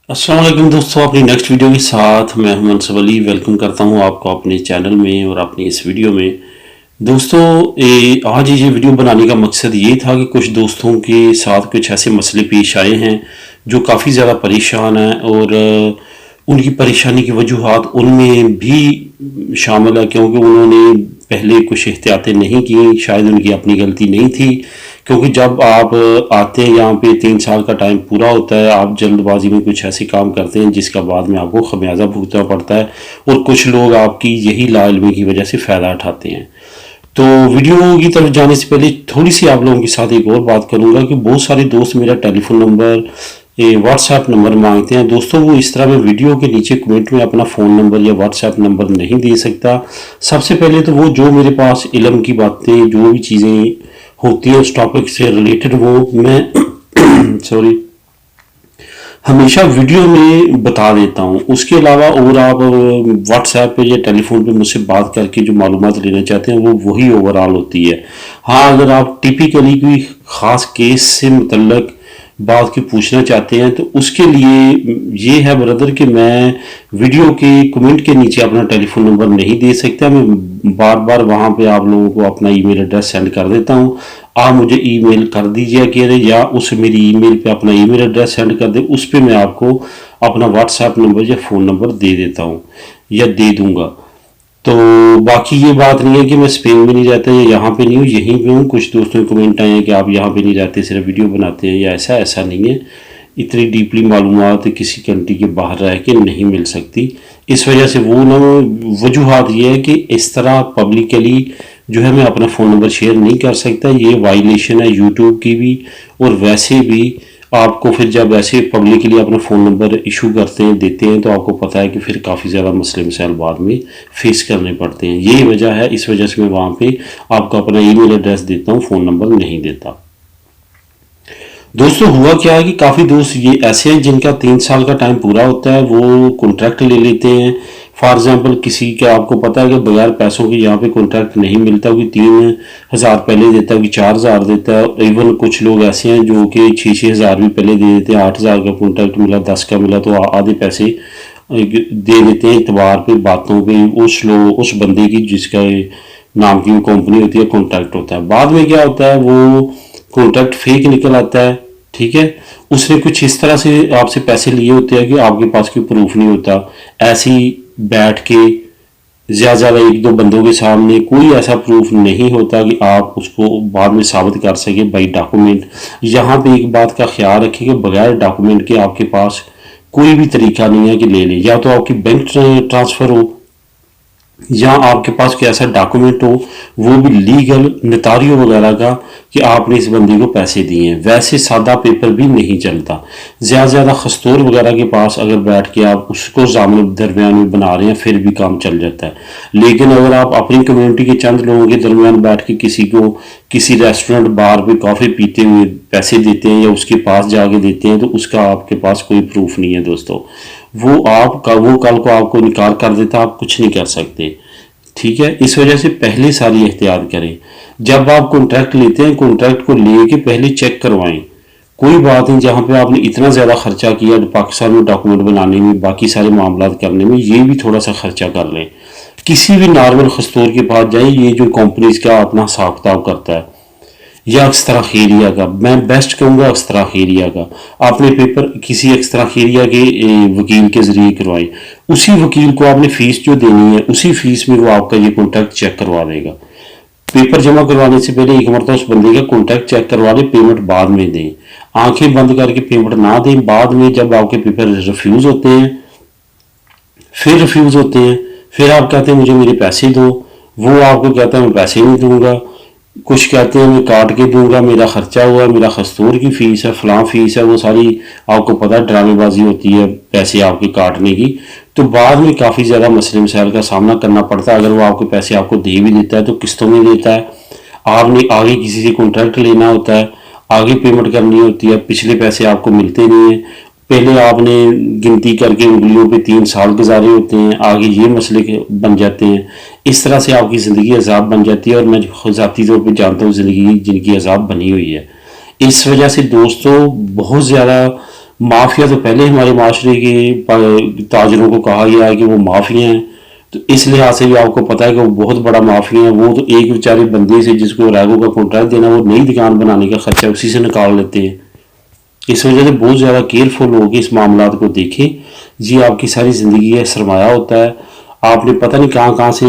अस्सलाम वालेकुम दोस्तों, अपनी नेक्स्ट वीडियो के साथ मैं हूं मनसब अली। वेलकम करता हूं आपको अपने चैनल में और अपनी इस वीडियो में। दोस्तों, आज ये वीडियो बनाने का मकसद ये था कि कुछ दोस्तों के साथ कुछ ऐसे मसले पेश आए हैं जो काफ़ी ज़्यादा परेशान हैं और उनकी परेशानी की वजूहात उनमें भी शामिल है, क्योंकि उन्होंने पहले कुछ एहतियातें नहीं की। शायद उनकी अपनी गलती नहीं थी, क्योंकि जब आप आते हैं यहाँ पे 3 साल का टाइम पूरा होता है, आप जल्दबाजी में कुछ ऐसे काम करते हैं जिसका बाद में आपको खमियाजा भुगतना पड़ता है और कुछ लोग आपकी यही लाइलमी की वजह से फ़ायदा उठाते हैं। तो वीडियो की तरफ जाने से पहले थोड़ी सी आप लोगों के साथ एक और बात करूंगा कि बहुत सारे दोस्त मेरा टेलीफोन नंबर, व्हाट्सएप नंबर मांगते हैं। दोस्तों, वो इस तरह मैं वीडियो के नीचे कमेंट में अपना फ़ोन नंबर या व्हाट्सएप नंबर नहीं दे सकता। सबसे पहले तो वो जो मेरे पास इल्म की बातें, जो भी चीज़ें होती हैं उस टॉपिक से रिलेटेड, वो मैं सॉरी हमेशा वीडियो में बता देता हूँ। उसके अलावा और आप व्हाट्सएप पे या टेलीफोन पे मुझसे बात करके जो मालूमात लेना चाहते हैं वो वही ओवरऑल होती है। हाँ, अगर आप टिपिकली कोई ख़ास केस से मुतल्लक बात की पूछना चाहते हैं तो उसके लिए ये है ब्रदर कि मैं वीडियो के कमेंट के नीचे अपना टेलीफोन नंबर नहीं दे सकता। मैं बार बार वहाँ पे आप लोगों को अपना ईमेल एड्रेस सेंड कर देता हूँ। आप मुझे ईमेल कर दीजिए कि अरे, या उस मेरी ईमेल पे अपना ईमेल एड्रेस सेंड कर दे, उस पे मैं आपको अपना व्हाट्सएप नंबर या फ़ोन नंबर दे देता हूँ या दे दूँगा। तो बाकी ये बात नहीं है कि मैं स्पेन में नहीं रहता या यहाँ पे नहीं हूँ, यहीं पे हूँ। कुछ दोस्तों के कमेंट आए हैं कि आप यहाँ पे नहीं रहते, सिर्फ वीडियो बनाते हैं, या ऐसा ऐसा नहीं है। इतनी डीपली मालूमात किसी कंट्री के बाहर रह के नहीं मिल सकती। इस वजह से वो ना वजूहात ये है कि इस तरह पब्लिकली जो है मैं अपना फ़ोन नंबर शेयर नहीं कर सकता। ये वायलेशन है यूट्यूब की भी, और वैसे भी आपको फिर जब ऐसे पब्लिकली अपना फ़ोन नंबर इशू करते हैं, देते हैं, तो आपको पता है कि फिर काफ़ी ज़्यादा मसले मसाइल बाद में फेस करने पड़ते हैं। यही वजह है, इस वजह से मैं वहाँ पे आपको अपना ईमेल एड्रेस देता हूँ, फ़ोन नंबर नहीं देता। दोस्तों, हुआ क्या है कि काफ़ी दोस्त ये ऐसे हैं जिनका 3 साल का टाइम पूरा होता है, वो कॉन्ट्रैक्ट ले लेते हैं। फॉर एग्जांपल, किसी का आपको पता है कि बगैर पैसों के यहाँ पे कॉन्ट्रैक्ट नहीं मिलता, कि 3,000 पहले देता है, कि 4,000 देता है। इवन कुछ लोग ऐसे हैं जो कि 6,000 भी पहले दे देते हैं। 8,000 का कॉन्ट्रैक्ट मिला, 10 का मिला तो आधे पैसे दे देते हैं इतबार पे, बातों पे, उस बंदे की जिसका नाम की वो कंपनी होती है, कॉन्ट्रैक्ट होता है। बाद में क्या होता है, वो कॉन्ट्रैक्ट फेक निकल आता है। ठीक है, उसने कुछ इस तरह से आपसे पैसे लिए होते हैं कि आपके पास कोई प्रूफ नहीं होता। ऐसे ही बैठ के ज़्यादा एक दो बंदों के सामने कोई ऐसा प्रूफ नहीं होता कि आप उसको बाद में साबित कर सके बाई डॉक्यूमेंट। यहाँ पे एक बात का ख्याल रखें कि बगैर डॉक्यूमेंट के आपके पास कोई भी तरीका नहीं है कि ले लें। या तो आपकी बैंक ट्रांसफ़र हो, या आपके पास कोई ऐसा डॉक्यूमेंट हो, वो भी लीगल नतारियों वगैरह का, कि आपने इस बंदी को पैसे दिए हैं। वैसे सादा पेपर भी नहीं चलता। ज़्यादा खस्तूर वगैरह के पास अगर बैठ के आप उसको ज़ामिन दरमियान में बना रहे हैं फिर भी काम चल जाता है। लेकिन अगर आप अपनी कम्युनिटी के चंद लोगों के दरमियान बैठ के किसी को किसी रेस्टोरेंट बार पे कॉफ़ी पीते हुए पैसे देते हैं या उसके पास जाके देते हैं, तो उसका आपके पास कोई प्रूफ नहीं है दोस्तों। वो कल को आपको इनकार कर देता, आप कुछ नहीं कर सकते। ठीक है, इस वजह से पहले सारी एहतियात करें। जब आप कॉन्ट्रैक्ट लेते हैं, कॉन्ट्रैक्ट को लेके पहले चेक करवाएं। कोई बात नहीं, जहाँ पे आपने इतना ज़्यादा खर्चा किया पाकिस्तान में डॉक्यूमेंट बनाने में, बाकी सारे मामला करने में, ये भी थोड़ा सा खर्चा कर लें। किसी भी नॉर्मल खस्तूर के पास जाए, ये जो कंपनीज का अपना हिसाब किताब करता है, या अक्सरा खैरिया का, मैं बेस्ट कहूँगा अक्सरा खैरिया का। आपने पेपर किसी अक्सरा खैरिया के वकील के ज़रिए करवाएं। उसी वकील को आपने फ़ीस जो देनी है, उसी फीस में वो आपका ये कॉन्ट्रैक्ट चेक करवा देगा। पेपर जमा करवाने से पहले एक मरतबा उस बंदे का कॉन्ट्रैक्ट चेक करवा लें, पेमेंट बाद में दें। आंखें बंद करके पेमेंट ना दें। बाद में जब आपके पेपर रिफ्यूज़ होते हैं, फिर आप कहते हैं मुझे मेरे पैसे दो, वो आपको कहता है मैं पैसे नहीं दूंगा। कुछ कहते हैं मैं काट के दूंगा, मेरा खर्चा हुआ, मेरा खस्तूर की फ़ीस है, फ़लाँ फ़ीस है, वो सारी आपको पता है ड्रामेबाजी होती है पैसे आपके काटने की। तो बाद में काफ़ी ज़्यादा मसले मसाइल का सामना करना पड़ता है। अगर वो आपके पैसे आपको दे भी देता है तो किस्तों में देता है। आपने आगे किसी से कॉन्ट्रैक्ट लेना होता है, आगे पेमेंट करनी होती है, पिछले पैसे आपको मिलते नहीं हैं। पहले आपने गिनती करके उंगलियों पे 3 साल गुजारे होते हैं, आगे ये मसले बन जाते हैं। इस तरह से आपकी ज़िंदगी अजाब बन जाती है, और मैं ज़ाती तौर पे जानता हूँ ज़िंदगी जिनकी अजाब बनी हुई है। इस वजह से दोस्तों बहुत ज़्यादा माफिया तो पहले हमारे माशरे के ताजरों को कहा गया है कि वो माफिया हैं, तो इस लिहाज से भी आपको पता है कि वो बहुत बड़ा माफिया है। वो तो एक बेचारे बंदे से जिसको रैगो का कॉन्ट्रैक्ट देना, वो नई दुकान बनाने का खर्चा उसी से निकाल लेते हैं। इस वजह से बहुत ज़्यादा केयरफुल होकर इस मामला को देखें। जी आपकी सारी ज़िंदगी का सरमाया होता है, आपने पता नहीं कहाँ कहाँ से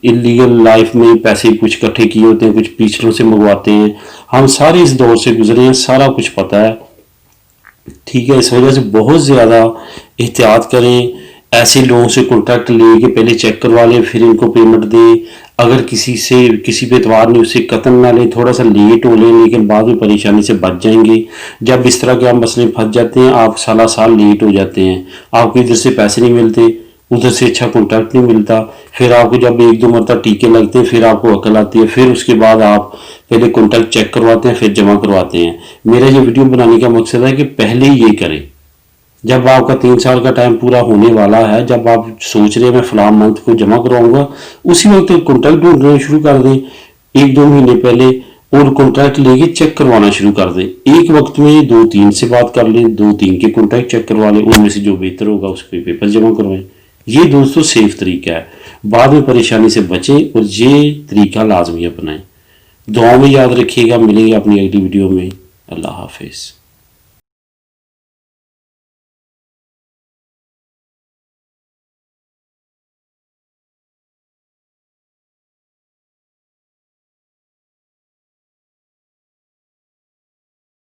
इलीगल लाइफ में पैसे कुछ इकट्ठे किए होते हैं, कुछ पिछड़ों से मंगवाते हैं। हम सारे इस दौर से गुजरे हैं, सारा कुछ पता है, ठीक है। इस वजह से बहुत ज़्यादा एहतियात करें। ऐसे लोगों से कॉन्टैक्ट लेके पहले चेक करवा लें, फिर इनको पेमेंट दें। अगर किसी से किसी पे एतवार नहीं, उससे कतन ना लें, थोड़ा सा लेट हो लें, लेकिन बाद में परेशानी से बच जाएंगे। जब इस तरह के आप मसले फंस जाते हैं, आप साला साल लेट हो जाते हैं, आपको इधर से पैसे नहीं मिलते, उधर से अच्छा कॉन्टैक्ट नहीं मिलता। फिर आपको जब एक दो मरतबा टीके लगते हैं, फिर आपको अकल आती है, फिर उसके बाद आप पहले कॉन्टैक्ट चेक करवाते हैं, फिर जमा करवाते हैं। मेरा ये वीडियो बनाने का मकसद है कि पहले ये करें। जब आपका 3 साल का टाइम पूरा होने वाला है, जब आप सोच रहे हैं मैं फलां मंथ को जमा करवाऊंगा, उसी वक्त कॉन्टैक्ट ढूंढना शुरू कर दें 1-2 महीने पहले, और कॉन्ट्रैक्ट लेके चेक करवाना शुरू कर दें। एक वक्त में 2-3 से बात कर लें, 2-3 के कॉन्ट्रैक्ट चेक करवा लें, उनमें से जो बेहतर होगा उसके पेपर जमा करवाएं। ये दोस्तों सेफ तरीका है, बाद में परेशानी से बचें और ये तरीका लाजमी अपनाएं। दुआ में याद रखिएगा। मिलेंगे अपनी अगली वीडियो में। अल्लाह हाफिज़।